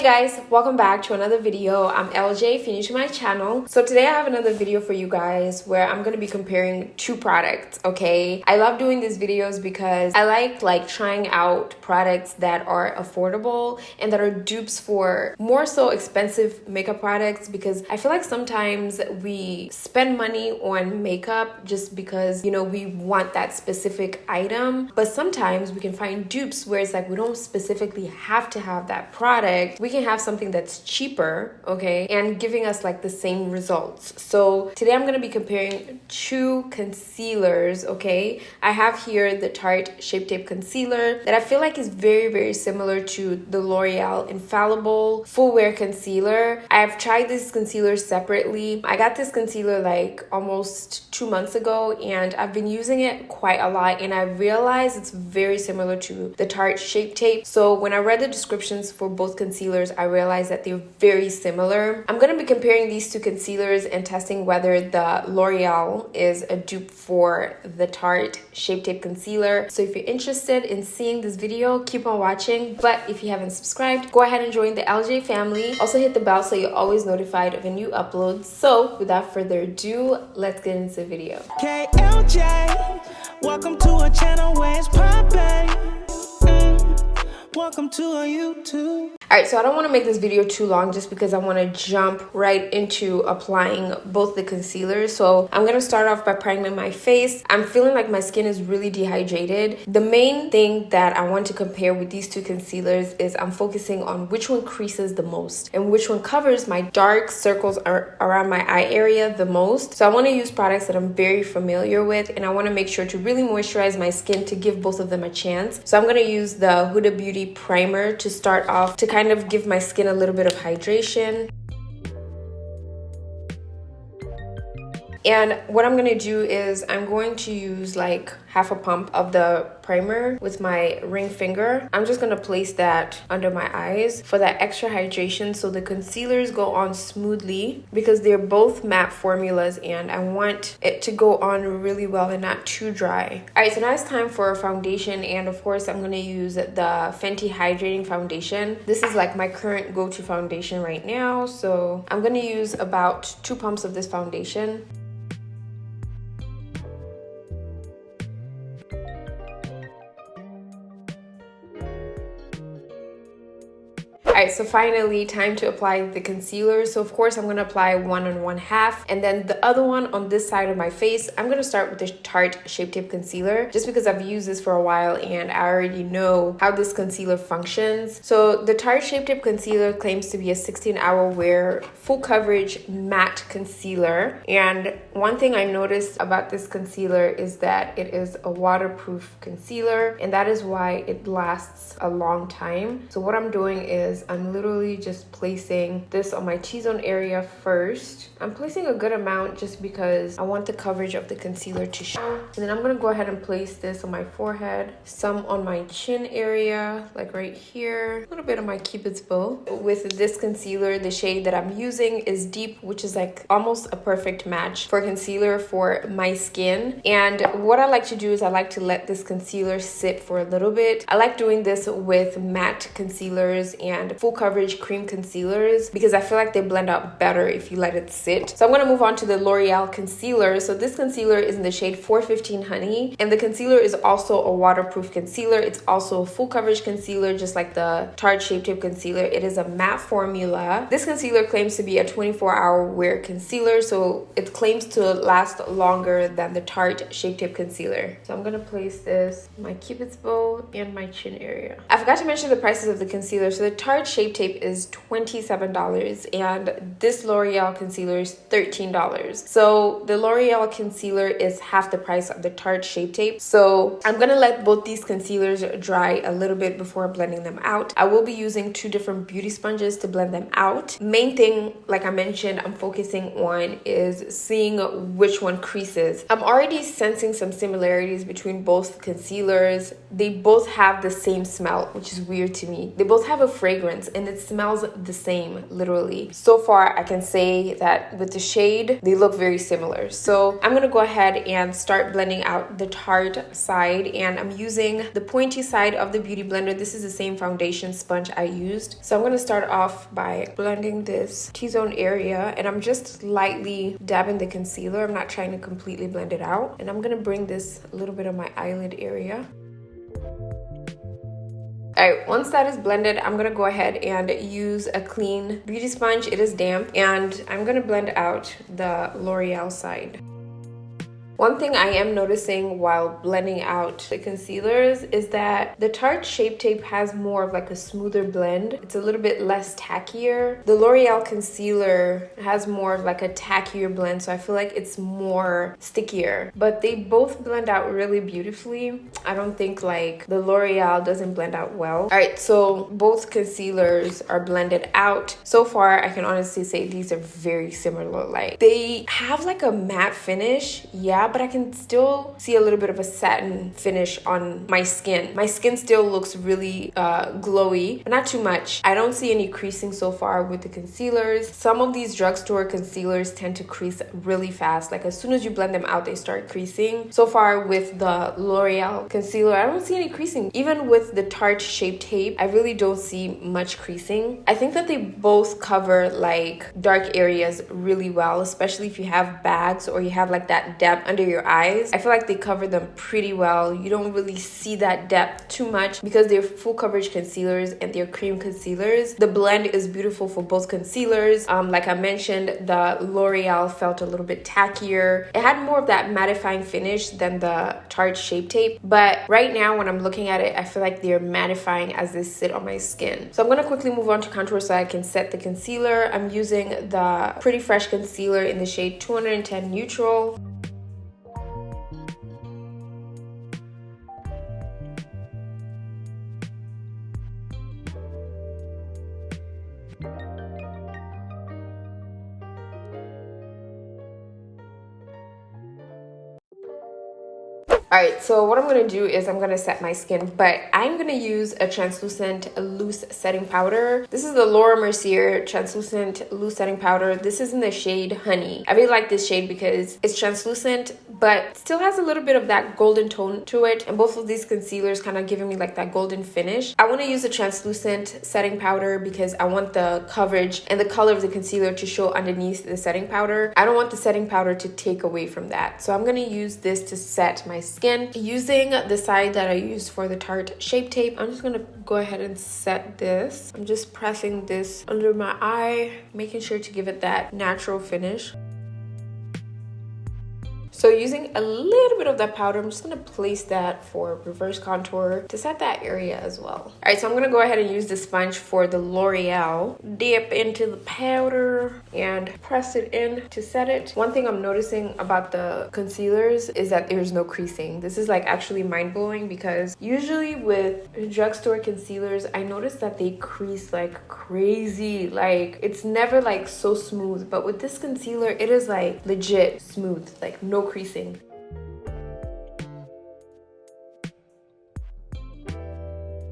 Hey guys, welcome back to another video. I'm LJ, if you're new to my channel. So today I have another video for you guys where I'm going to be comparing two products, okay? I love doing these videos because I like trying out products that are affordable and that are dupes for more so expensive makeup products, because I feel like sometimes we spend money on makeup just because, you know, we want that specific item, but sometimes we can find dupes where it's like we don't specifically have to have that product. We can have something that's cheaper, okay, and giving us like the same results. So today I'm going to be comparing two concealers, okay? I have here the Tarte Shape Tape concealer that I feel like is very similar to the L'Oreal Infallible Full Wear Concealer. I've tried this concealer separately. I got this concealer like almost 2 months ago and I've been using it quite a lot, and I realized it's very similar to the Tarte Shape Tape. So when I read the descriptions for both concealers, I realized that they're very similar. I'm going to be comparing these two concealers and testing whether the L'Oreal is a dupe for the Tarte Shape Tape concealer. So if you're interested in seeing this video, keep on watching. But if you haven't subscribed, go ahead and join the LJ family. Also hit the bell so you're always notified of a new upload. So without further ado, let's get into the video. KLJ, welcome to a channel where it's poppin'. Welcome to a YouTube. Alright, so I don't want to make this video too long just because I want to jump right into applying both the concealers. So I'm going to start off by priming my face. I'm feeling like my skin is really dehydrated. The main thing that I want to compare with these two concealers is I'm focusing on which one creases the most and which one covers my dark circles around my eye area the most. So I want to use products that I'm very familiar with, and I want to make sure to really moisturize my skin to give both of them a chance. So I'm going to use the Huda Beauty primer to start off to kind of give my skin a little bit of hydration. And what I'm gonna do is I'm going to use like half a pump of the primer with my ring finger. I'm just gonna place that under my eyes for that extra hydration so the concealers go on smoothly, because they're both matte formulas and I want it to go on really well and not too dry. Alright, so now it's time for a foundation, and of course I'm gonna use the Fenty Hydrating foundation. This is like my current go-to foundation right now, so I'm gonna use about 2 pumps of this foundation. Alright, so finally time to apply the concealer. So of course I'm going to apply one on one half, and then the other one on this side of my face. I'm going to start with the Tarte Shape Tape concealer just because I've used this for a while and I already know how this concealer functions. So the Tarte Shape Tape concealer claims to be a 16-hour wear, full coverage matte concealer. And one thing I noticed about this concealer is that it is a waterproof concealer, and that is why it lasts a long time. So what I'm doing is I'm literally just placing this on my T-zone area first. I'm placing a good amount just because I want the coverage of the concealer to show. And then I'm going to go ahead and place this on my forehead, some on my chin area, like right here, a little bit on my cupid's bow. With this concealer, the shade that I'm using is Deep, which is like almost a perfect match for concealer for my skin. And what I like to do is I like to let this concealer sit for a little bit. I like doing this with matte concealers and full coverage cream concealers because I feel like they blend out better if you let it sit. So I'm going to move on to the L'Oreal concealer. So this concealer is in the shade 415 Honey, and the concealer is also a waterproof concealer. It's also a full coverage concealer just like the Tarte Shape Tape concealer. It is a matte formula. This concealer claims to be a 24-hour wear concealer, so it claims to last longer than the Tarte Shape Tape concealer. So I'm going to place this on my cupid's bow and my chin area. I forgot to mention the prices of the concealer. So the Tarte Shape Tape is $27 and this L'Oreal concealer is $13. So the L'Oreal concealer is half the price of the Tarte Shape Tape. So I'm gonna let both these concealers dry a little bit before blending them out. I will be using 2 different beauty sponges to blend them out. Main thing, like I mentioned, I'm focusing on is seeing which one creases. I'm already sensing some similarities between both concealers. They both have the same smell, which is weird to me. They both have a fragrance, fragrance, and it smells the same, literally. So far, I can say that with the shade, they look very similar. So I'm gonna go ahead and start blending out the Tarte side, and I'm using the pointy side of the Beauty Blender. This is the same foundation sponge I used. So I'm gonna start off by blending this T-zone area, and I'm just lightly dabbing the concealer. I'm not trying to completely blend it out. And I'm gonna bring this a little bit of my eyelid area. Alright, once that is blended, I'm gonna go ahead and use a clean beauty sponge. It is damp, and I'm gonna blend out the L'Oreal side. One thing I am noticing while blending out the concealers is that the Tarte Shape Tape has more of like a smoother blend. It's a little bit less tackier. The L'Oreal concealer has more of like a tackier blend, so I feel like it's more stickier. But they both blend out really beautifully. I don't think like the L'Oreal doesn't blend out well. Alright, so both concealers are blended out. So far, I can honestly say these are very similar. Like they have like a matte finish, yeah, but I can still see a little bit of a satin finish on my skin. My skin still looks really glowy, but not too much. I don't see any creasing so far with the concealers. Some of these drugstore concealers tend to crease really fast. Like as soon as you blend them out, they start creasing. So far with the L'Oreal concealer, I don't see any creasing. Even with the Tarte Shape Tape, I really don't see much creasing. I think that they both cover like dark areas really well, especially if you have bags or you have like that depth under your eyes. I feel like they cover them pretty well. You don't really see that depth too much because they're full coverage concealers and they're cream concealers. The blend is beautiful for both concealers. Like I mentioned, the L'Oreal felt a little bit tackier. It had more of that mattifying finish than the Tarte Shape Tape, but right now when I'm looking at it, I feel like they're mattifying as they sit on my skin. So I'm gonna quickly move on to contour so I can set the concealer. I'm using the Pretty Fresh concealer in the shade 210 Neutral. Alright, so what I'm going to do is I'm going to set my skin, but I'm going to use a translucent loose setting powder. This is the Laura Mercier translucent loose setting powder. This is in the shade Honey. I really like this shade because it's translucent, but still has a little bit of that golden tone to it. And both of these concealers kind of giving me like that golden finish. I want to use a translucent setting powder because I want the coverage and the color of the concealer to show underneath the setting powder. I don't want the setting powder to take away from that. So I'm going to use this to set my skin. Using the side that I used for the Tarte Shape Tape, I'm just going to go ahead and set this. I'm just pressing this under my eye, making sure to give it that natural finish. So using a little bit of that powder, I'm just going to place that for reverse contour to set that area as well. Alright, so I'm going to go ahead and use the sponge for the L'Oreal. Dip into the powder and press it in to set it. One thing I'm noticing about the concealers is that there's no creasing. This is like actually mind-blowing because usually with drugstore concealers, I notice that they crease like crazy. Like it's never like so smooth, but with this concealer, it is like legit smooth, like no creasing.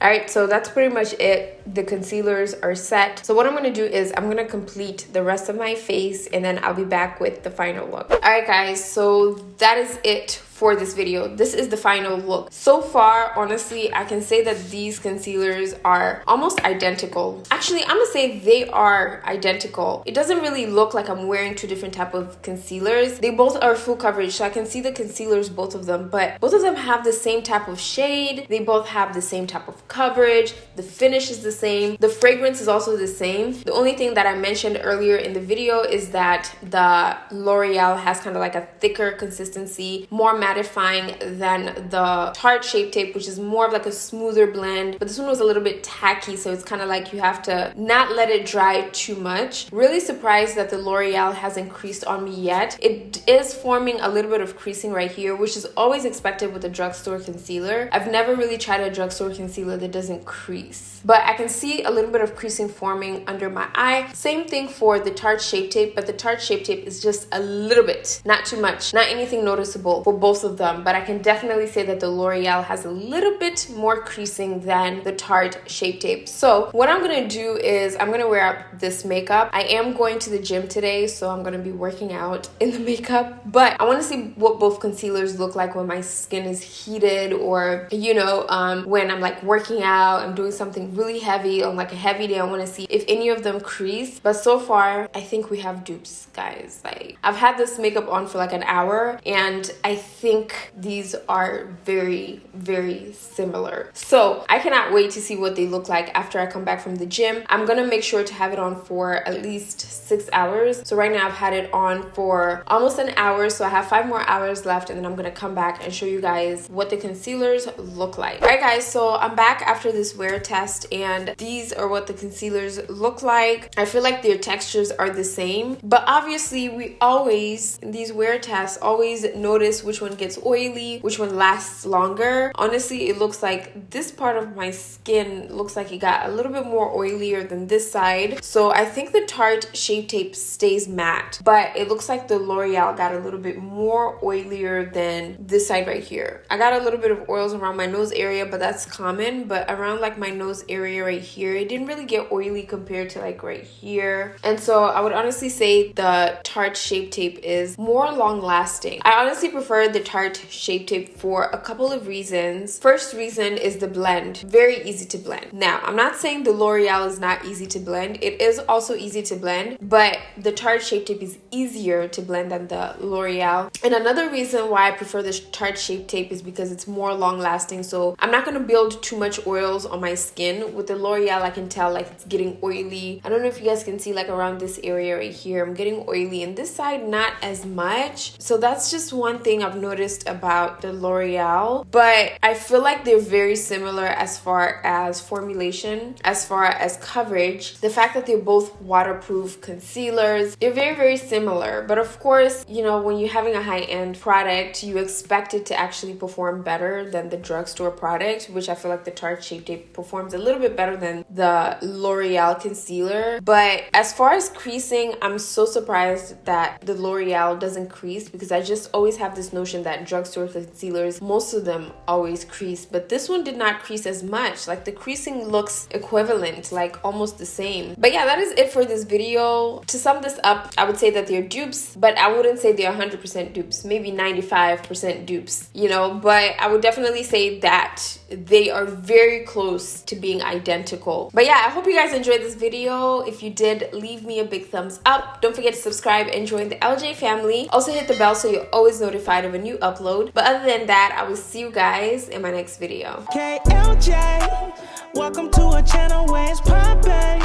Alright, so that's pretty much it. The concealers are set. So what I'm going to do is I'm going to complete the rest of my face and then I'll be back with the final look. Alright guys, so that is it for this video. This is the final look. So far, honestly, I can say that these concealers are almost identical. Actually, I'm gonna say they are identical. It doesn't really look like I'm wearing two different type of concealers. They both are full coverage, so I can see the concealers, both of them, but both of them have the same type of shade. They both have the same type of coverage. The finish is the same. The fragrance is also the same. The only thing that I mentioned earlier in the video is that the L'Oreal has kind of like a thicker consistency, more mattifying than the Tarte Shape Tape, which is more of like a smoother blend, but this one was a little bit tacky, so it's kind of like you have to not let it dry too much. Really surprised that the L'Oreal hasn't creased on me yet. It is forming a little bit of creasing right here, which is always expected with a drugstore concealer. I've never really tried a drugstore concealer that doesn't crease, but I can see a little bit of creasing forming under my eye. Same thing for the Tarte Shape Tape, but the Tarte Shape Tape is just a little bit, not too much, not anything noticeable for both both of them, but I can definitely say that the L'Oreal has a little bit more creasing than the Tarte Shape Tape. So what I'm gonna do is I'm gonna wear up this makeup. I am going to the gym today, so I'm gonna be working out in the makeup, but I want to see what both concealers look like when my skin is heated, or you know, when I'm like working out, I'm doing something really heavy on like a heavy day. I want to see if any of them crease. But so far I think we have dupes, guys. Like, I've had this makeup on for like an hour and I think these are very, very similar. So I cannot wait to see what they look like after I come back from the gym. I'm gonna make sure to have it on for at least 6 hours. So right now I've had it on for almost an hour, so I have 5 more hours left, and then I'm gonna come back and show you guys what the concealers look like. All right guys, so I'm back after this wear test, and these are what the concealers look like. I feel like their textures are the same, but obviously we always, in these wear tests, always notice which one gets oily, which one lasts longer. Honestly, it looks like this part of my skin looks like it got a little bit more oilier than this side. So I think the Tarte Shape Tape stays matte, but it looks like the L'Oreal got a little bit more oilier than this side right here. I got a little bit of oils around my nose area, but that's common. But around like my nose area right here, it didn't really get oily compared to like right here. And so I would honestly say the Tarte Shape Tape is more long lasting. I honestly prefer the Tarte Shape Tape for a couple of reasons. First reason is the blend. Very easy to blend. Now, I'm not saying the L'Oreal is not easy to blend. It is also easy to blend, but the Tarte Shape Tape is easier to blend than the L'Oreal. And another reason why I prefer the Tarte Shape Tape is because it's more long lasting. So I'm not going to build too much oils on my skin. With the L'Oreal, I can tell like it's getting oily. I don't know if you guys can see like around this area right here, I'm getting oily, and this side not as much. So that's just one thing I've noticed about the L'Oreal, but I feel like they're very similar as far as formulation, as far as coverage. The fact that they're both waterproof concealers, they're very, very similar. But of course, you know, when you're having a high-end product, you expect it to actually perform better than the drugstore product, which I feel like the Tarte Shape Tape performs a little bit better than the L'Oreal concealer. But as far as creasing, I'm so surprised that the L'Oreal doesn't crease, because I just always have this notion that drugstore concealers, most of them always crease, but this one did not crease as much. Like the creasing looks equivalent, like almost the same. But yeah, that is it for this video. To sum this up, I would say that they're dupes, but I wouldn't say they're 100% dupes, maybe 95% dupes, you know, but I would definitely say that they are very close to being identical. But yeah, I hope you guys enjoyed this video. If you did, leave me a big thumbs up. Don't forget to subscribe and join the LJ family. Also hit the bell so you're always notified of a new upload. But other than that, I will see you guys in my next video. KLJ, welcome to a channel where it's poppin'.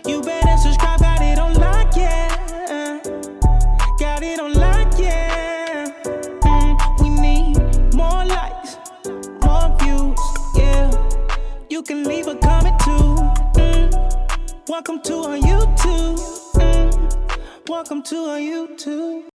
You better subscribe, got it on lock, yeah. Got it on lock, yeah. We need more likes, more views, yeah. You can leave a comment too. Welcome to our YouTube. Welcome to our YouTube.